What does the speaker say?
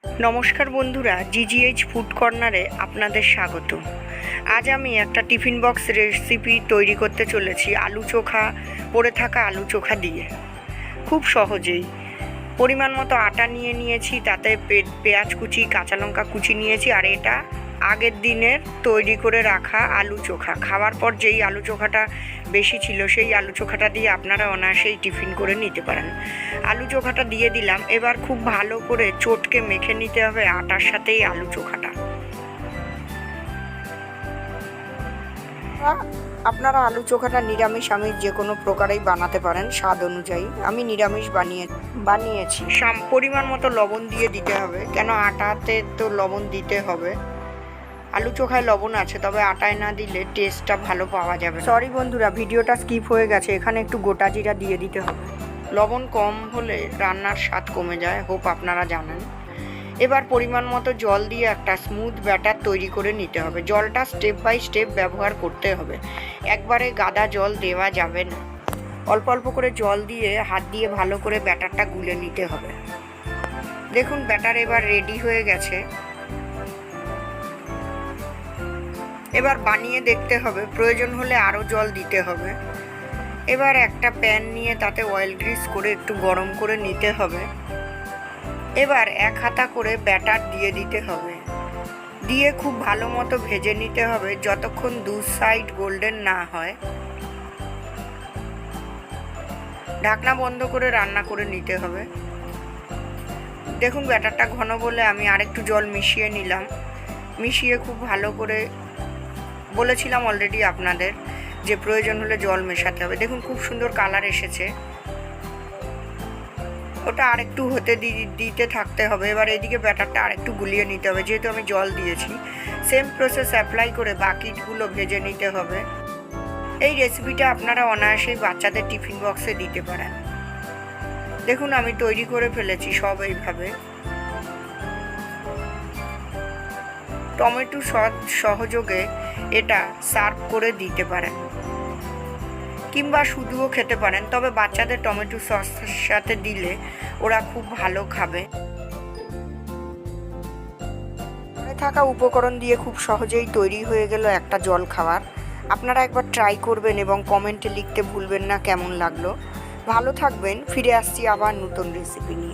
নমস্কার বন্ধুরা, জিজিএইচ ফুড কর্নারে আপনাদের স্বাগত। আজ আমি একটা টিফিন বক্স রেসিপি তৈরি করতে চলেছি আলু চোখা, পড়ে থাকা আলু চোখা দিয়ে। খুব সহজেই পরিমাণ মতো আটা নিয়ে নিয়েছি, তাতে পেঁয়াজ কুচি, কাঁচা লঙ্কা কুচি নিয়েছি, আর এটা আগের দিনের তৈরি করে রাখা আলু চোখা। খাওয়ার পর যেই আলু চোখাটা বেশি ছিল সেই আলু চোখাটা দিয়ে আপনারা অনায়াসেই টিফিন করে নিতে পারেন। আলু চোখাটা দিয়ে দিলাম। এবার খুব ভালো করে চটকে মেখে নিতে হবে আটার সাথেই আলু চোখাটা। আপনারা আলু চোখাটা নিরামিষ আমিষ যে কোনো প্রকারেই বানাতে পারেন স্বাদ অনুযায়ী। আমি নিরামিষ বানিয়েছি। পরিমাণ মতো লবণ দিয়ে দিতে হবে, কেন আটাতে তো লবণ দিতে হবে। আলু চোখায় লবণ আছে, তবে আটায় না দিলে টেস্টটা ভালো পাওয়া যাবে। সরি বন্ধুরা, ভিডিওটা স্কিপ হয়ে গেছে, এখানে একটু গোটা জিরা দিয়ে দিতে হবে। লবণ কম হলে রান্নার স্বাদ কমে যায়, হোপ আপনারা জানেন। এবার পরিমাণ মতো জল দিয়ে একটা স্মুথ ব্যাটার তৈরি করে নিতে হবে। জলটা স্টেপ বাই স্টেপ ব্যবহার করতে হবে, একবারে গাদা জল দেওয়া যাবে না। অল্প অল্প করে জল দিয়ে হাত দিয়ে ভালো করে ব্যাটারটা গুলে নিতে হবে। দেখুন ব্যাটার এবার রেডি হয়ে গেছে। এবার বানিয়ে দেখতে হবে, প্রয়োজন হলে আরও জল দিতে হবে। এবার একটা প্যান নিয়ে তাতে অয়েল গ্রিস করে একটু গরম করে নিতে হবে। এবার এক হাতা করে ব্যাটার দিয়ে দিতে হবে, দিয়ে খুব ভালো মতো ভেজে নিতে হবে যতক্ষণ দু সাইড গোল্ডেন না হয়। ঢাকনা বন্ধ করে রান্না করে নিতে হবে। দেখুন ব্যাটারটা ঘন বলে আমি আরেকটু জল মিশিয়ে নিলাম। মিশিয়ে খুব ভালো করে, বলেছিলাম অলরেডি আপনাদের যে প্রয়োজন হলে জল মেশাতে হবে। দেখুন খুব সুন্দর কালার এসেছে। ওটা আরেকটু হতে দিতে থাকতে হবে। এবার এদিকে ব্যাটারটা আরেকটু গুলিয়ে নিতে হবে, যেহেতু আমি জল দিয়েছি। সেম প্রসেস অ্যাপ্লাই করে বাকিগুলো ভেজে নিতে হবে। এই রেসিপিটা আপনারা অনায়াসেই বাচ্চাদের টিফিন বক্সে দিতে পারেন। দেখুন আমি তৈরি করে ফেলেছি সব এইভাবে। টমেটো সস সহযোগে এটা সার্ভ করে দিতে পারেন, কিংবা শুধুও খেতে পারেন, তবে বাচ্চাদের টমেটো সসের সাথে দিলে ওরা খুব ভালো খাবে। ঘরে থাকা উপকরণ দিয়ে খুব সহজেই তৈরি হয়ে গেল একটা জল খাবার। আপনারা একবার ট্রাই করবেন এবং কমেন্টে লিখতে ভুলবেন না কেমন লাগলো। ভালো থাকবেন, ফিরে আসছি আবার নতুন রেসিপি নিয়ে।